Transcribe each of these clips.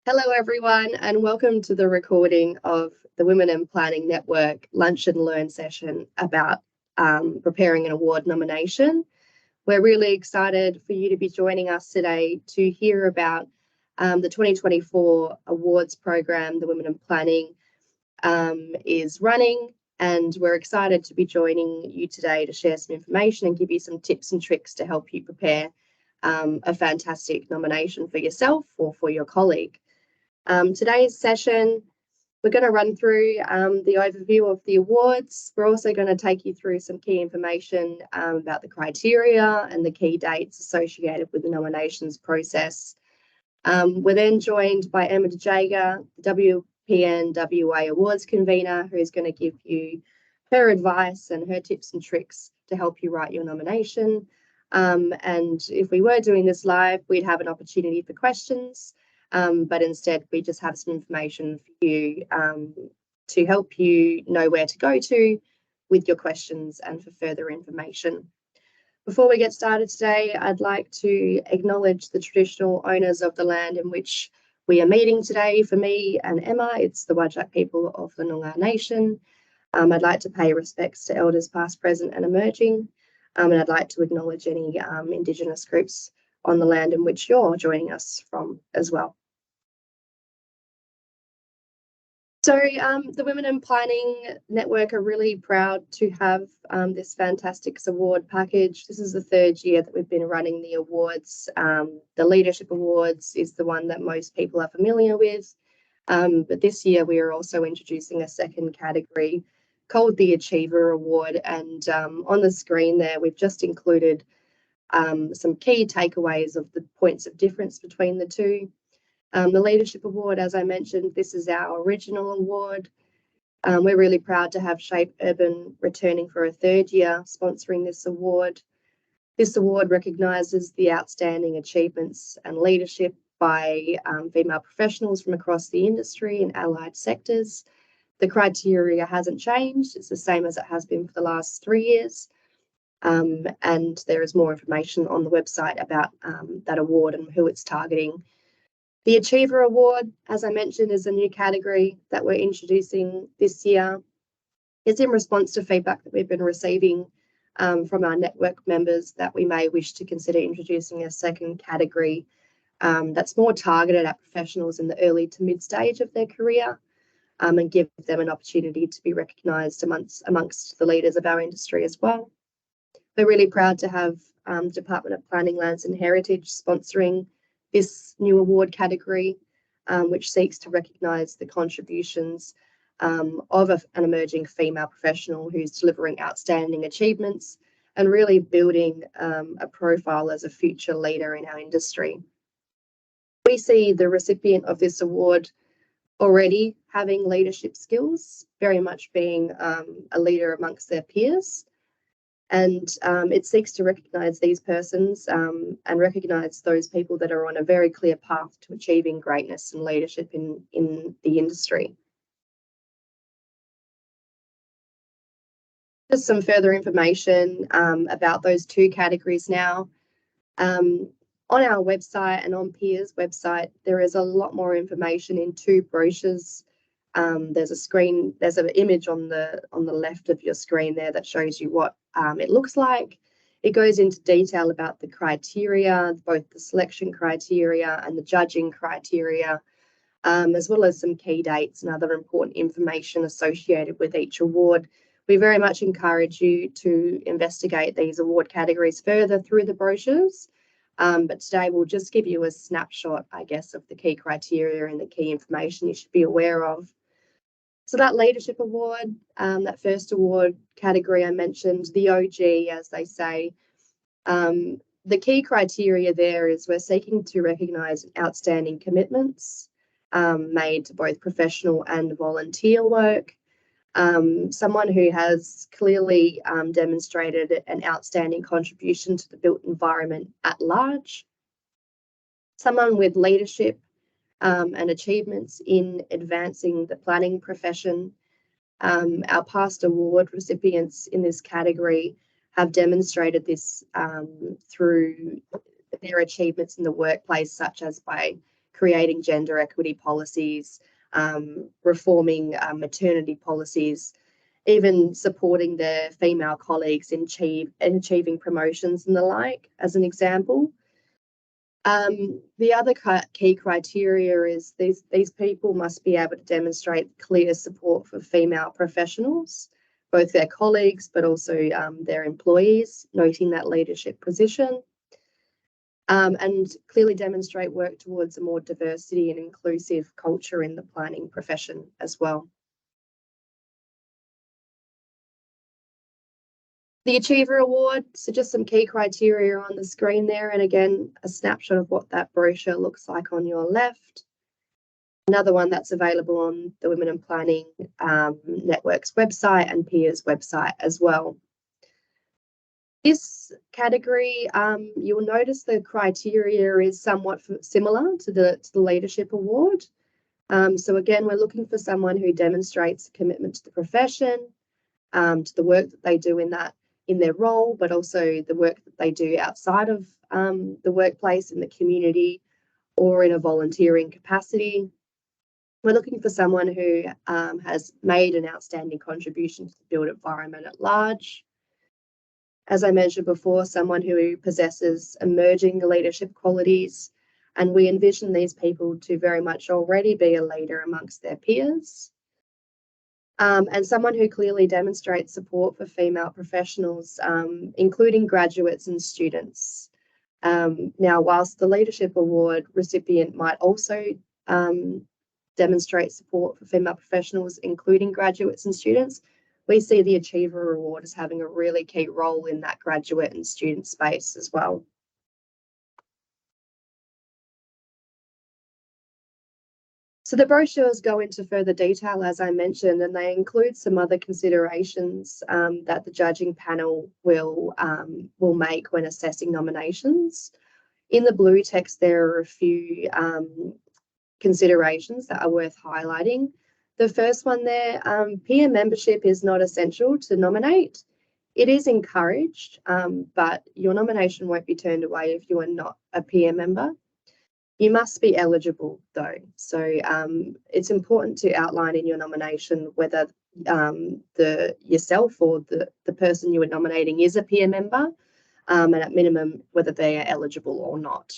Hello everyone, and welcome to the recording of the Women in Planning Network Lunch and Learn session about preparing an award nomination. We're really excited for you to be joining us today to hear about the 2024 awards program the Women in Planning is running, and we're excited to be joining you today to share some information and give you some tips and tricks to help you prepare a fantastic nomination for yourself or for your colleague. Today's session, we're going to run through the overview of the awards. We're also going to take you through some key information about the criteria and the key dates associated with the nominations process. We're then joined by Emma de Jager, WPN WA Awards Convenor, who is going to give you her advice and her tips and tricks to help you write your nomination. And if we were doing this live, we'd have an opportunity for questions. But instead, we just have some information for you to help you know where to go to with your questions and for further information. Before we get started today, I'd like to acknowledge the traditional owners of the land in which we are meeting today. For me and Emma, it's the Whadjuk people of the Noongar Nation. I'd like to pay respects to elders past, present and emerging. And I'd like to acknowledge any Indigenous groups on the land in which you're joining us from as well. So the Women in Planning Network are really proud to have this fantastic award package. This is the third year that we've been running the awards. The Leadership Awards is the one that most people are familiar with. But this year we are also introducing a second category called the Achiever Award. And on the screen there, we've just included some key takeaways of the points of difference between the two. The Leadership Award, as I mentioned, this is our original award. We're really proud to have Shape Urban returning for a third year sponsoring this award. This award recognises the outstanding achievements and leadership by female professionals from across the industry and allied sectors. The criteria hasn't changed. It's the same as it has been for the last 3 years. And there is more information on the website about that award and who it's targeting. The Achiever Award, as I mentioned, is a new category that we're introducing this year. It's in response to feedback that we've been receiving from our network members that we may wish to consider introducing a second category that's more targeted at professionals in the early to mid stage of their career and give them an opportunity to be recognised amongst the leaders of our industry as well. We're really proud to have Department of Planning, Lands and Heritage sponsoring this new award category, which seeks to recognise the contributions of an emerging female professional who's delivering outstanding achievements and really building a profile as a future leader in our industry. We see the recipient of this award already having leadership skills, very much being a leader amongst their peers. And it seeks to recognise these persons and recognise those people that are on a very clear path to achieving greatness and leadership in the industry. Just some further information about those two categories now. On our website and on Peer's website, there is a lot more information in two brochures. There's an image on the left of your screen there that shows you what it looks like. It goes into detail about the criteria, both the selection criteria and the judging criteria, as well as some key dates and other important information associated with each award. We very much encourage you to investigate these award categories further through the brochures. But today we'll just give you a snapshot, I guess, of the key criteria and the key information you should be aware of. So that Leadership Award, that first award category I mentioned, the OG, as they say, the key criteria there is we're seeking to recognise outstanding commitments made to both professional and volunteer work, someone who has clearly demonstrated an outstanding contribution to the built environment at large, someone with leadership and achievements in advancing the planning profession. Our past award recipients in this category have demonstrated this through their achievements in the workplace, such as by creating gender equity policies, reforming maternity policies, even supporting their female colleagues in achieving promotions and the like, as an example. The other key criteria is these people must be able to demonstrate clear support for female professionals, both their colleagues but also their employees, noting that leadership position, and clearly demonstrate work towards a more diversity and inclusive culture in the planning profession as well. The Achiever Award, so just some key criteria on the screen there, and again, a snapshot of what that brochure looks like on your left. Another one that's available on the Women in Planning Network's website and Peers website as well. This category, you'll notice the criteria is somewhat similar to the Leadership Award. So again, we're looking for someone who demonstrates a commitment to the profession, to the work that they do in their role, but also the work that they do outside of the workplace, in the community, or in a volunteering capacity. We're looking for someone who has made an outstanding contribution to the built environment at large. As I mentioned before, someone who possesses emerging leadership qualities, and we envision these people to very much already be a leader amongst their peers. And someone who clearly demonstrates support for female professionals, including graduates and students. Now, whilst the Leadership Award recipient might also demonstrate support for female professionals, including graduates and students, we see the Achiever Award as having a really key role in that graduate and student space as well. So the brochures go into further detail, as I mentioned, and they include some other considerations that the judging panel will make when assessing nominations. In the blue text, there are a few considerations that are worth highlighting. The first one there, peer membership is not essential to nominate. It is encouraged, but your nomination won't be turned away if you are not a peer member. You must be eligible though. So it's important to outline in your nomination whether yourself or the person you are nominating is a peer member, and at minimum whether they are eligible or not.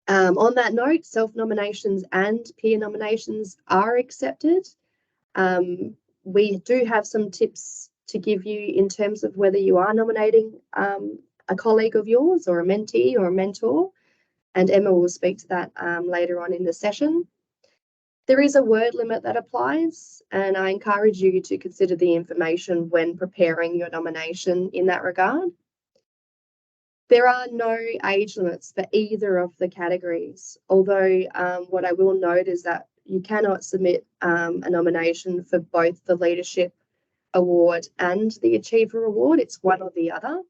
On that note, self-nominations and peer nominations are accepted. We do have some tips to give you in terms of whether you are nominating a colleague of yours or a mentee or a mentor, and Emma will speak to that later on in the session. There is a word limit that applies, and I encourage you to consider the information when preparing your nomination in that regard. There are no age limits for either of the categories, although what I will note is that you cannot submit a nomination for both the Leadership Award and the Achiever Award. It's one or the other.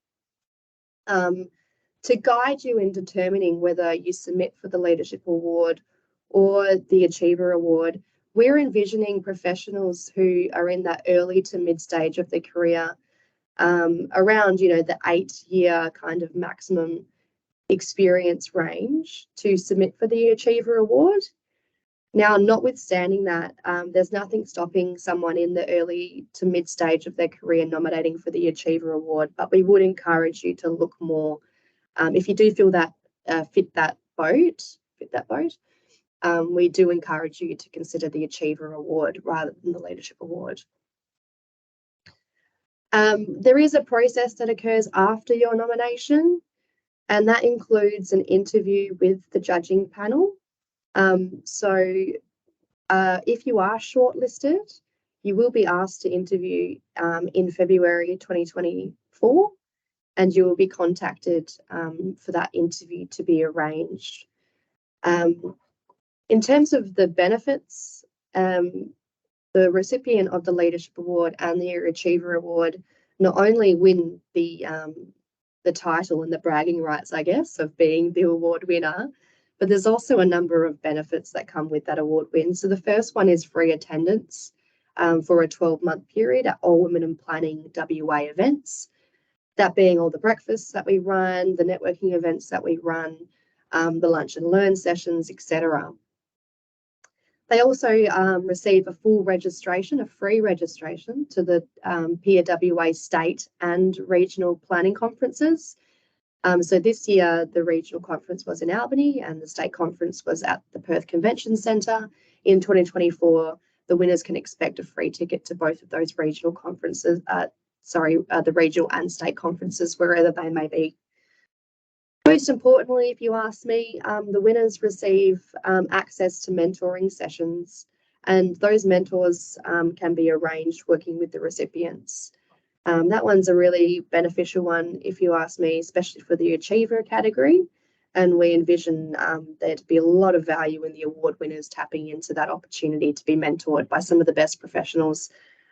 To guide you in determining whether you submit for the Leadership Award or the Achiever Award, we're envisioning professionals who are in that early to mid stage of their career, around the 8-year kind of maximum experience range to submit for the Achiever Award. Now, notwithstanding that, there's nothing stopping someone in the early to mid stage of their career nominating for the Achiever Award, but we would encourage you to look more, if you do feel that fit that boat, we do encourage you to consider the Achiever Award rather than the Leadership Award. There is a process that occurs after your nomination, and that includes an interview with the judging panel. So if you are shortlisted, you will be asked to interview in February 2024, and you will be contacted for that interview to be arranged. In terms of the benefits, the recipient of the Leadership Award and the Achiever Award not only win the title and the bragging rights, I guess, of being the award winner, but there's also a number of benefits that come with that award win. So the first one is free attendance for a 12-month period at all Women in Planning WA events. That being all the breakfasts that we run, the networking events that we run, the lunch and learn sessions, etc. They also receive a full registration, a free registration to the Peer WA state and regional planning conferences. So this year, the regional conference was in Albany and the state conference was at the Perth Convention Centre. In 2024, the winners can expect a free ticket to both of those regional conferences, the regional and state conferences, wherever they may be. Most importantly, if you ask me, the winners receive access to mentoring sessions, and those mentors can be arranged working with the recipients. That one's a really beneficial one, if you ask me, especially for the Achiever category. And we envision there to be a lot of value in the award winners tapping into that opportunity to be mentored by some of the best professionals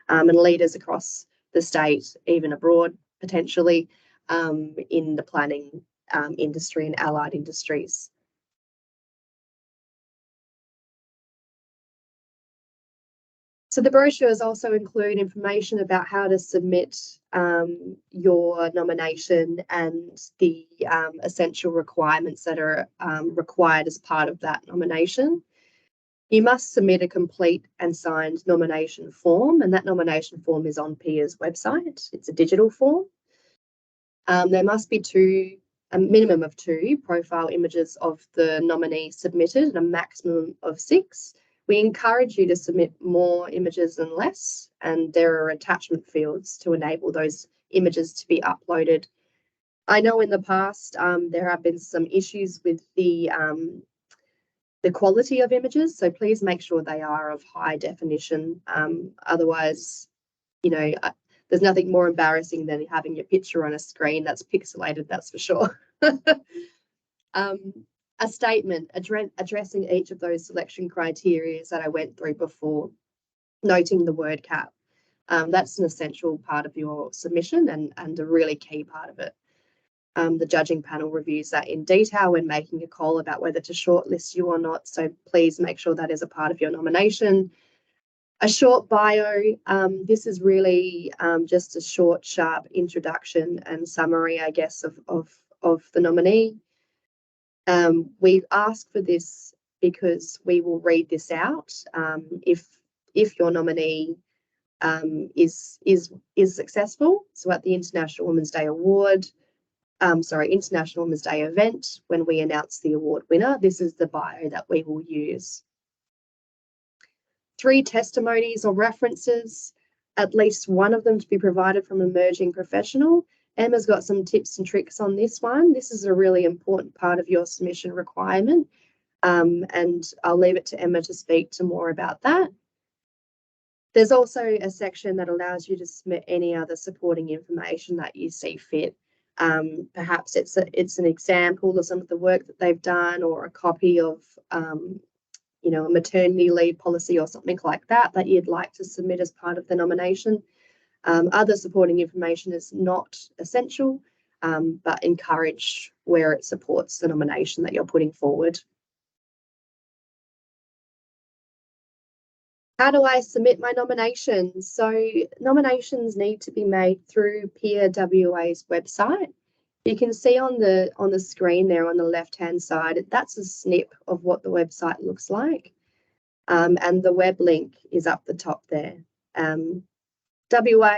and leaders across the state, even abroad, potentially, in the planning industry and allied industries. So the brochures also include information about how to submit your nomination and the essential requirements that are required as part of that nomination. You must submit a complete and signed nomination form, and that nomination form is on PIA's website. It's a digital form. There must be a minimum of 2 profile images of the nominee submitted and a maximum of 6. We encourage you to submit more images than less, and there are attachment fields to enable those images to be uploaded. I know in the past there have been some issues with the quality of images, so please make sure they are of high definition. Otherwise, there's nothing more embarrassing than having your picture on a screen that's pixelated, that's for sure. A statement addressing each of those selection criteria that I went through before, noting the word cap. That's an essential part of your submission and a really key part of it. The judging panel reviews that in detail when making a call about whether to shortlist you or not, so please make sure that is a part of your nomination. A short bio. This is really just a short, sharp introduction and summary, I guess, of the nominee. We've asked for this because we will read this out if your nominee is successful. So at the International Women's Day International Women's Day event, when we announce the award winner, this is the bio that we will use. 3 testimonies or references, at least one of them to be provided from an emerging professional. Emma's got some tips and tricks on this one. This is a really important part of your submission requirement, and I'll leave it to Emma to speak to more about that. There's also a section that allows you to submit any other supporting information that you see fit. Perhaps it's an example of some of the work that they've done, or a copy of a maternity leave policy or something like that you'd like to submit as part of the nomination. Other supporting information is not essential, but encourage where it supports the nomination that you're putting forward. How do I submit my nominations? So nominations need to be made through Peer WA's website. You can see on the screen there on the left-hand side, that's a snip of what the website looks like. And the web link is up the top there. WA,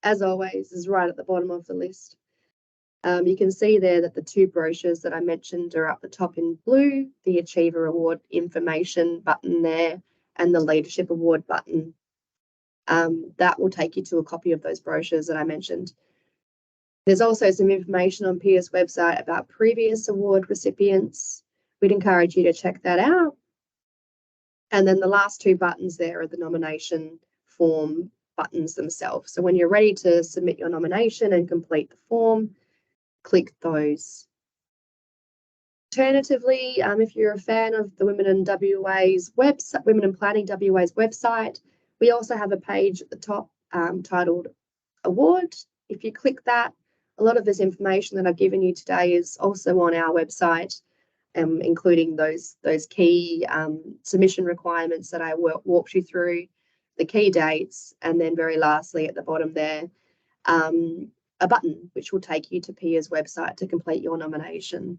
as always, is right at the bottom of the list. You can see there that the 2 brochures that I mentioned are up the top in blue, the Achiever Award information button there, and the Leadership Award button. That will take you to a copy of those brochures that I mentioned. There's also some information on PIA's website about previous award recipients. We'd encourage you to check that out. And then the last 2 buttons there are the nomination form buttons themselves. So when you're ready to submit your nomination and complete the form, click those. Alternatively, if you're a fan of the Women in WA's website, Women in Planning WA's website, we also have a page at the top titled Award. If you click that, a lot of this information that I've given you today is also on our website, including those key submission requirements that I walked you through, the key dates, and then very lastly at the bottom there, a button which will take you to PIA's website to complete your nomination.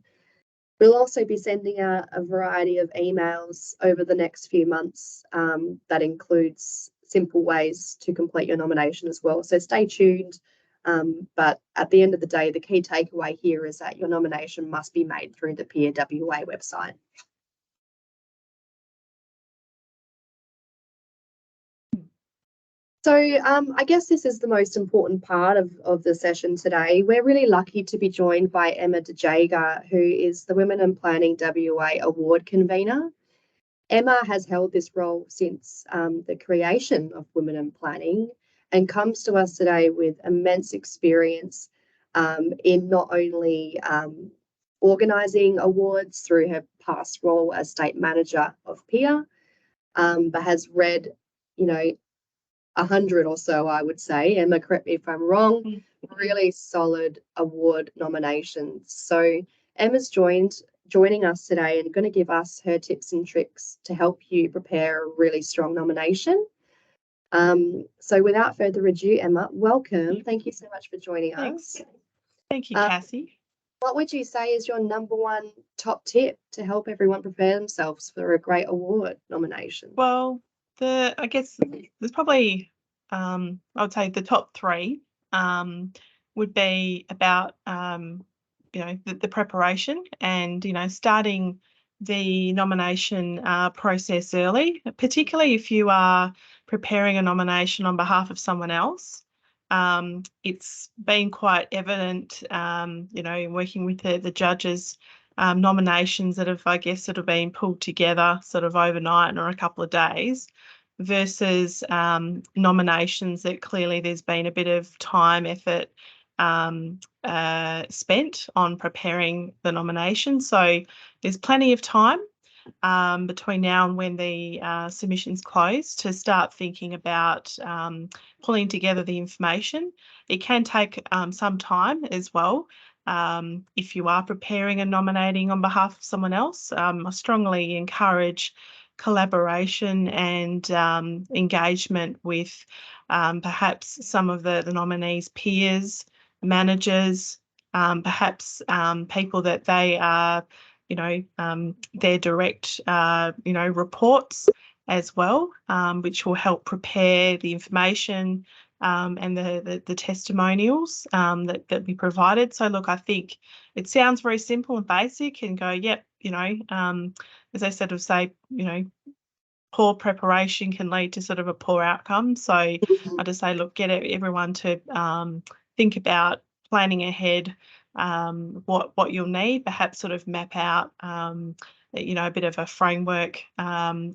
We'll also be sending out a variety of emails over the next few months that includes simple ways to complete your nomination as well. So stay tuned. But at the end of the day, the key takeaway here is that your nomination must be made through the WPN WA website. So I guess this is the most important part of the session today. We're really lucky to be joined by Emma de Jager, who is the Women in Planning WA Award Convenor. Emma has held this role since the creation of Women in Planning and comes to us today with immense experience in not only organising awards through her past role as State Manager of PIA, but has read, 100 or so, I would say. Emma, correct me if I'm wrong, really solid award nominations. So Emma's joining us today and going to give us her tips and tricks to help you prepare a really strong nomination. So without further ado, Emma, welcome. Thank you so much for joining us. Thank you, Cassie. What would you say is your number one top tip to help everyone prepare themselves for a great award nomination? Well, I guess there's probably, I would say the top three would be about, the preparation and, starting the nomination process early, particularly if you are preparing a nomination on behalf of someone else. It's been quite evident, in working with the judges, nominations that have, I guess, sort of been pulled together sort of overnight or a couple of days versus nominations that clearly there's been a bit of time, effort spent on preparing the nomination. So there's plenty of time between now and when the submissions close to start thinking about pulling together the information. It can take some time as well. If you are preparing and nominating on behalf of someone else, I strongly encourage collaboration and engagement with perhaps some of the nominees' peers, managers, perhaps people that they are, their direct, reports as well, which will help prepare the information and the testimonials that we provided. So look, I think it sounds very simple and basic and go, yep, as I sort of say, poor preparation can lead to sort of a poor outcome. So I just say, look, get everyone to think about planning ahead, what you'll need, perhaps sort of map out, a bit of a framework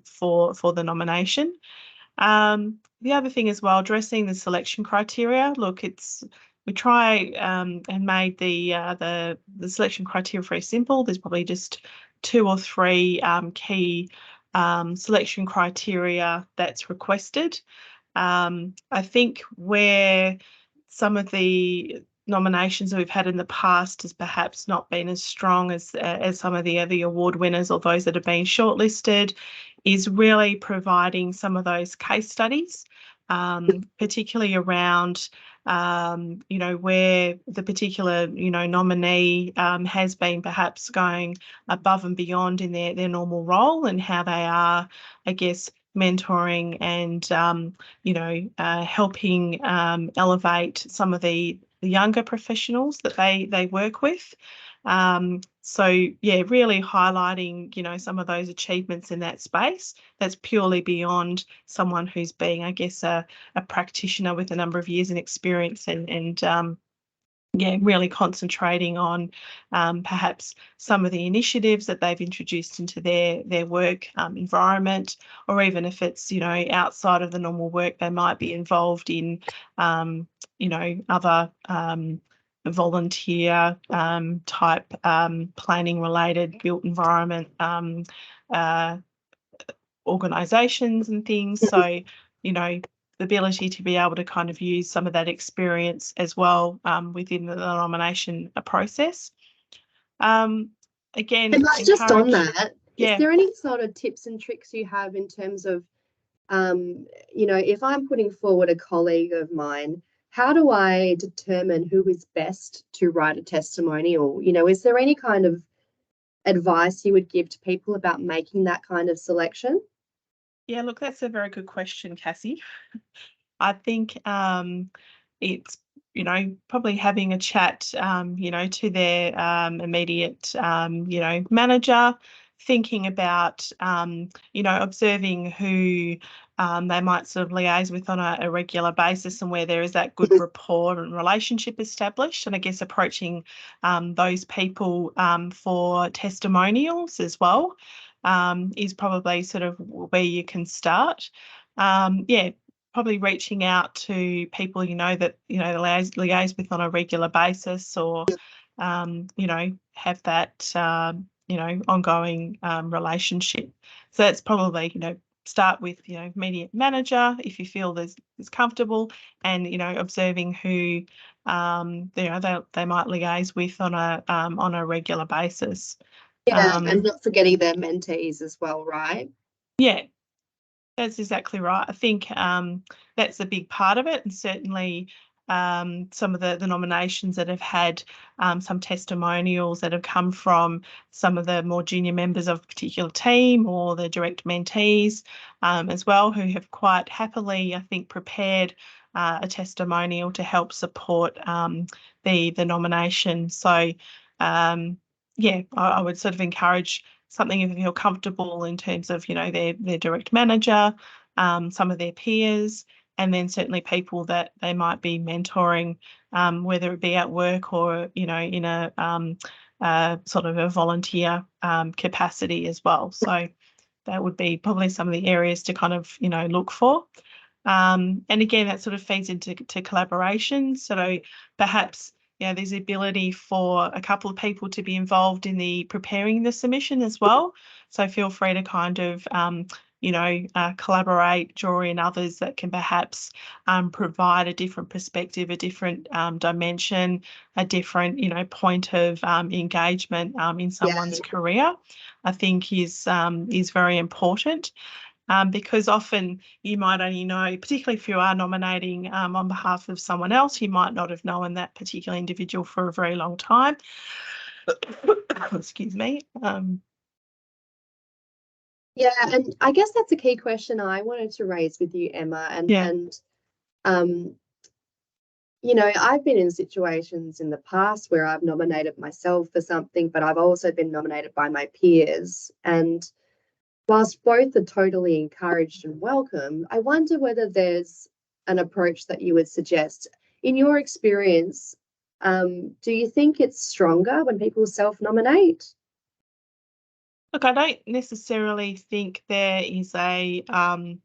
for the nomination. The other thing as well, addressing the selection criteria. Look, we try and made the selection criteria very simple. There's probably just 2 or 3 key selection criteria that's requested. I think where some of the nominations that we've had in the past has perhaps not been as strong as some of the other award winners or those that have been shortlisted, is really providing some of those case studies, particularly around where the particular nominee has been perhaps going above and beyond in their normal role, and how they are, I guess, mentoring and helping elevate some of the younger professionals that they work with. So yeah, really highlighting some of those achievements in that space that's purely beyond someone who's being, I guess, a practitioner with a number of years in experience, and really concentrating on perhaps some of the initiatives that they've introduced into their work environment, or even if it's outside of the normal work, they might be involved in other volunteer type planning related built environment organisations and things. So the ability to be able to kind of use some of that experience as well within the nomination process. Again, just on that, yeah. Is there any sort of tips and tricks you have in terms of, if I'm putting forward a colleague of mine, how do I determine who is best to write a testimonial? Is there any kind of advice you would give to people about making that kind of selection? Yeah, look, that's a very good question, Cassie. I think it's, probably having a chat, to their immediate, manager, thinking about, observing who they might sort of liaise with on a regular basis and where there is that good rapport and relationship established. And I guess approaching those people for testimonials as well is probably sort of where you can start. Yeah, probably reaching out to people that liaise with on a regular basis, or have that ongoing relationship. So that's probably start with immediate manager if you feel there's comfortable, and observing who they might liaise with on a regular basis. Yeah, and not forgetting their mentees as well, right? Yeah, that's exactly right. I think that's a big part of it, and certainly some of the nominations that have had some testimonials that have come from some of the more junior members of a particular team or the direct mentees as well, who have quite happily, I think, prepared a testimonial to help support the nomination. So, yeah, I would sort of encourage something if you feel comfortable in terms of, their direct manager, some of their peers, and then certainly people that they might be mentoring, whether it be at work or, in a sort of a volunteer capacity as well. So that would be probably some of the areas to kind of, look for. And again, that sort of feeds into collaboration. So perhaps there's the ability for a couple of people to be involved in the preparing the submission as well. So feel free to kind of, collaborate, draw in others that can perhaps provide a different perspective, a different dimension, a different, point of engagement in someone's career. I think is very important. Because often you might only know, particularly if you are nominating on behalf of someone else, you might not have known that particular individual for a very long time. Excuse me. Yeah, and I guess that's a key question I wanted to raise with you, Emma. And I've been in situations in the past where I've nominated myself for something, but I've also been nominated by my peers. And whilst both are totally encouraged and welcome, I wonder whether there's an approach that you would suggest. In your experience, do you think it's stronger when people self-nominate? Look, I don't necessarily think there is a one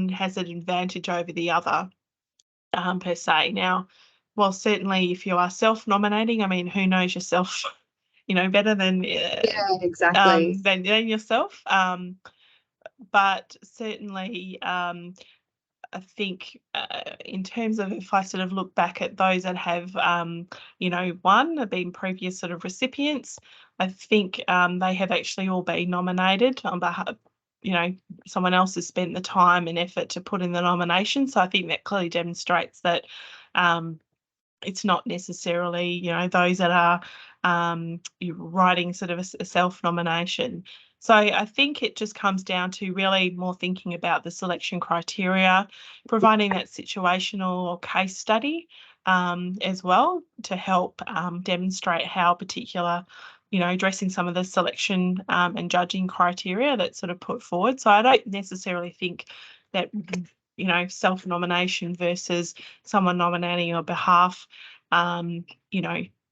has an advantage over the other per se. Now, well, certainly if you are self-nominating, I mean, who knows yourself, better than Yeah, exactly. than yourself. But certainly, I think in terms of if I sort of look back at those that have, have been previous sort of recipients, I think they have actually all been nominated on behalf. Someone else has spent the time and effort to put in the nomination. So I think that clearly demonstrates that it's not necessarily, those that are writing sort of a self-nomination. So I think it just comes down to really more thinking about the selection criteria, providing that situational or case study as well to help demonstrate how particular, addressing some of the selection and judging criteria that's sort of put forward. So I don't necessarily think that self-nomination versus someone nominating on behalf,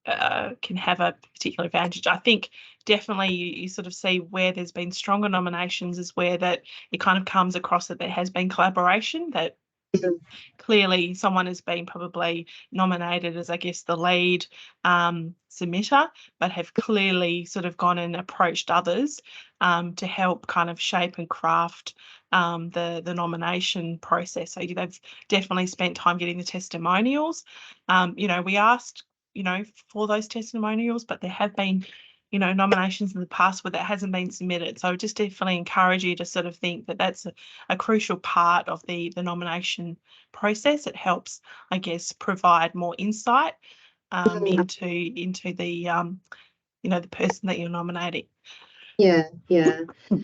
can have a particular advantage. I think definitely you sort of see where there's been stronger nominations is where that it kind of comes across that there has been collaboration, that clearly someone has been probably nominated as, I guess, the lead submitter, but have clearly sort of gone and approached others to help kind of shape and craft the nomination process. So they've definitely spent time getting the testimonials. We asked, for those testimonials, but there have been nominations in the past where that hasn't been submitted. So I would just definitely encourage you to sort of think that that's a crucial part of the nomination process. It helps, I guess, provide more insight into the the person that you're nominating. Yeah.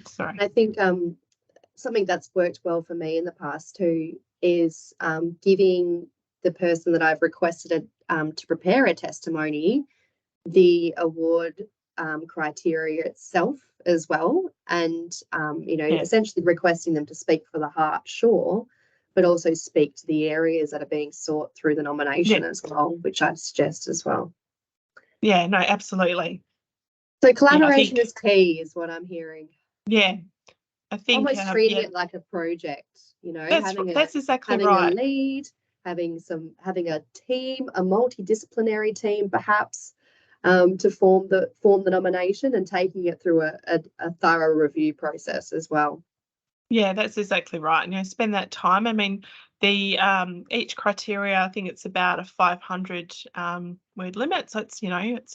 Sorry. I think something that's worked well for me in the past too is giving the person that I've requested to prepare a testimony the award criteria itself as well, and essentially requesting them to speak for the heart, sure, but also speak to the areas that are being sought through the nomination as well, which I suggest as well. Yeah, no, absolutely. So collaboration is key, is what I'm hearing. Yeah, I think almost treating it like a project, that's exactly having right. a lead, having a team, a multidisciplinary team, perhaps, to form the nomination and taking it through a thorough review process as well. Yeah, that's exactly right. And spend that time. I mean, the each criteria, I think it's about a 500 word limit. So it's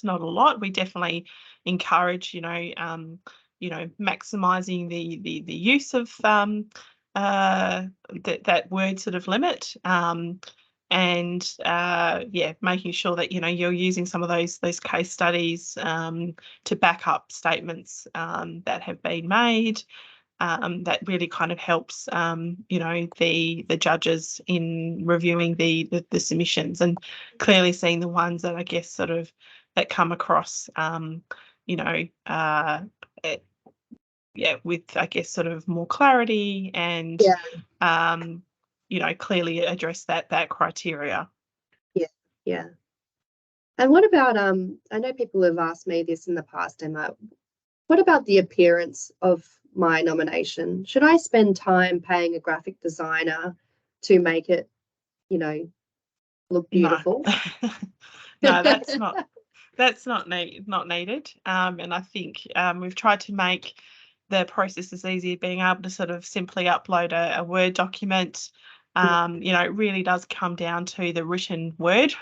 not a lot. We definitely encourage, maximising the use of that word sort of limit. And making sure that you're using some of those case studies to back up statements that have been made. That really kind of helps, the judges in reviewing the submissions, and clearly seeing the ones that I guess sort of that come across, with I guess sort of more clarity and, clearly address that criteria. Yeah. And what about I know people have asked me this in the past, Emma. What about the appearance of my nomination? Should I spend time paying a graphic designer to make it, look beautiful? No, that's not needed. And I think we've tried to make the process as easy, being able to sort of simply upload a Word document. It really does come down to the written word.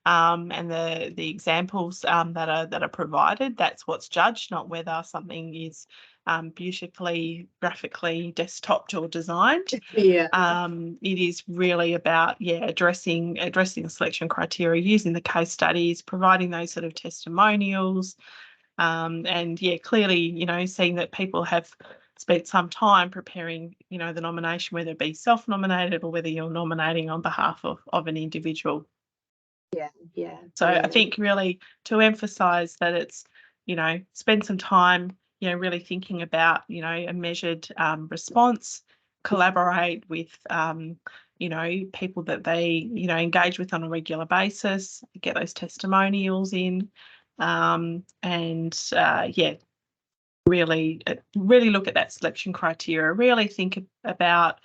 And the examples that are provided. That's what's judged, not whether something is beautifully graphically desktoped or designed. Yeah. It is really about addressing the selection criteria, using the case studies, providing those sort of testimonials, and clearly seeing that people have spent some time preparing the nomination, whether it be self-nominated or whether you're nominating on behalf of an individual. Yeah. So I think really to emphasise that it's, spend some time, really thinking about, a measured response, collaborate with, people that they, engage with on a regular basis, get those testimonials in, and really look at that selection criteria, really think about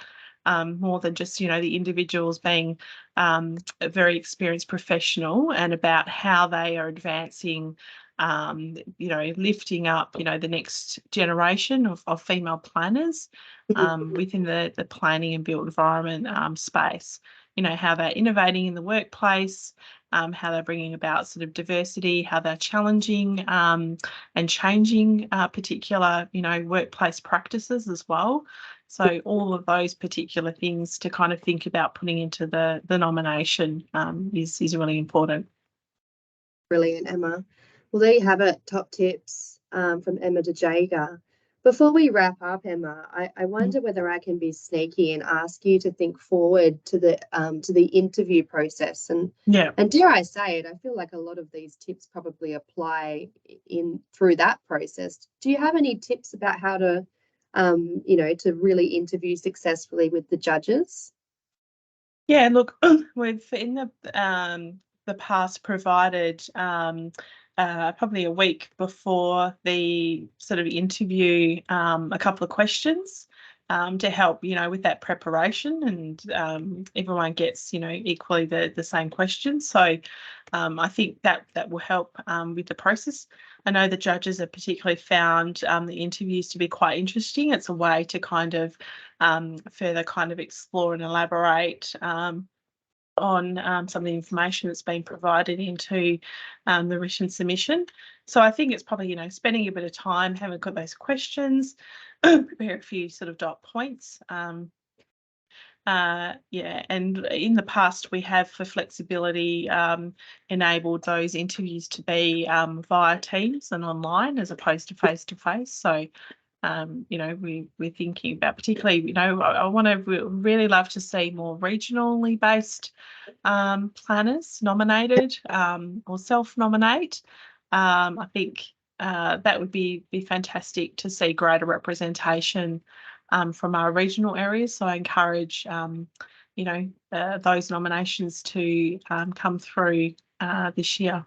more than just, the individuals being a very experienced professional, and about how they are advancing, lifting up, the next generation of female planners within the planning and built environment space. How they're innovating in the workplace, how they're bringing about sort of diversity, how they're challenging and changing particular, workplace practices as well. So all of those particular things to kind of think about putting into the nomination is really important. Brilliant, Emma. Well, there you have it, top tips from Emma de Jager. Before we wrap up, Emma, I wonder whether I can be sneaky and ask you to think forward to the interview process. And dare I say it, I feel like a lot of these tips probably apply through that process. Do you have any tips about how to, to really interview successfully with the judges? Yeah, look, we've in the past provided probably a week before the sort of interview a couple of questions to help, with that preparation, and everyone gets, equally the same questions. So I think that will help with the process. I know the judges have particularly found the interviews to be quite interesting. It's a way to kind of further kind of explore and elaborate on some of the information that's been provided into the written submission. So I think it's probably, spending a bit of time, having got those questions, prepare a few sort of dot points, Yeah, and in the past we have, for flexibility, enabled those interviews to be via Teams and online as opposed to face to face. So, you know, we're thinking about, particularly, you know, I want to really love to see more regionally based planners nominated or self-nominate. I think that would be fantastic to see greater representation from our regional areas. So I encourage, you know, those nominations to come through this year.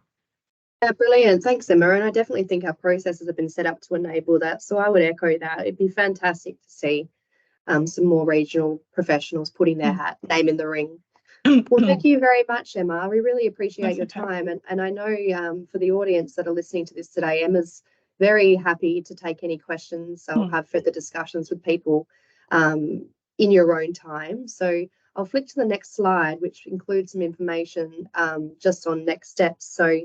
Yeah, brilliant. Thanks, Emma. And I definitely think our processes have been set up to enable that. So I would echo that. It'd be fantastic to see some more regional professionals putting their name in the ring. Well, thank you very much, Emma. We really appreciate your time. And I know for the audience that are listening to this today, Emma's very happy to take any questions or have further discussions with people in your own time. So I'll flick to the next slide, which includes some information just on next steps. So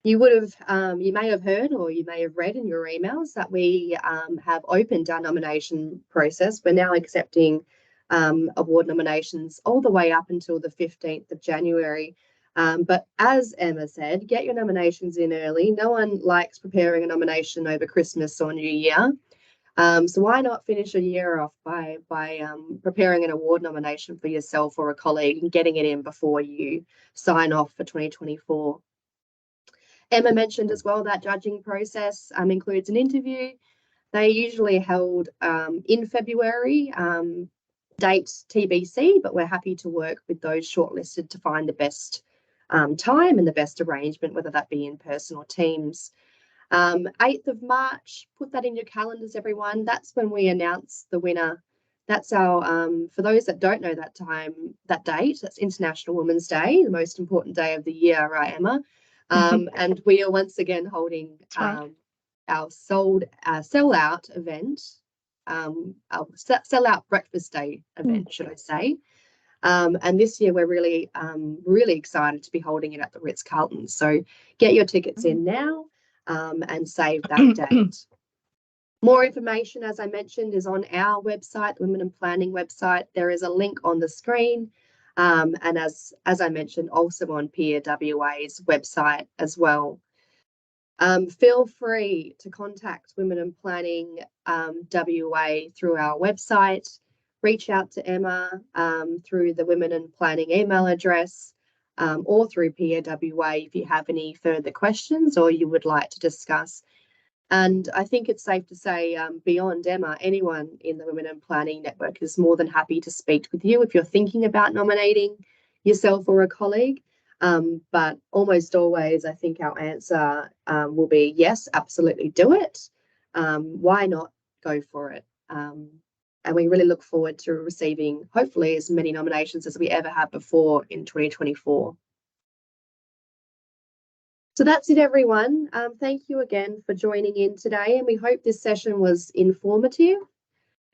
you may have heard or you may have read in your emails that we have opened our nomination process. We're now accepting award nominations all the way up until the 15th of January. But as Emma said, get your nominations in early. No one likes preparing a nomination over Christmas or New Year. So why not finish a year off by preparing an award nomination for yourself or a colleague and getting it in before you sign off for 2024. Emma mentioned as well that judging process includes an interview. They usually held in February, date TBC, but we're happy to work with those shortlisted to find the best time and the best arrangement, whether that be in person or Teams. 8th of March, put that in your calendars, everyone. That's when we announce the winner. That's our, for those that don't know that date, that's International Women's Day, the most important day of the year, right, Emma? And we are once again holding our sellout event, our sellout breakfast day event, should I say. And this year we're really, really excited to be holding it at the Ritz-Carlton. So get your tickets in now and save that date. More information, as I mentioned, is on our website, the Women in Planning website. There is a link on the screen. And as I mentioned, also on Peer WA's website as well. Feel free to contact Women in Planning WA through our website. Reach out to Emma through the Women in Planning email address or through Peer WA if you have any further questions or you would like to discuss. And I think it's safe to say, beyond Emma, anyone in the Women in Planning Network is more than happy to speak with you if you're thinking about nominating yourself or a colleague. But almost always, I think our answer will be yes, absolutely do it. Why not go for it? And we really look forward to receiving, hopefully, as many nominations as we ever have before in 2024. So that's it, everyone. Thank you again for joining in today, and we hope this session was informative.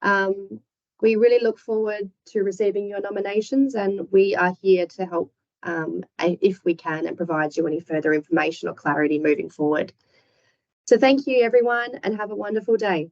We really look forward to receiving your nominations, and we are here to help if we can and provide you any further information or clarity moving forward. So thank you, everyone, and have a wonderful day.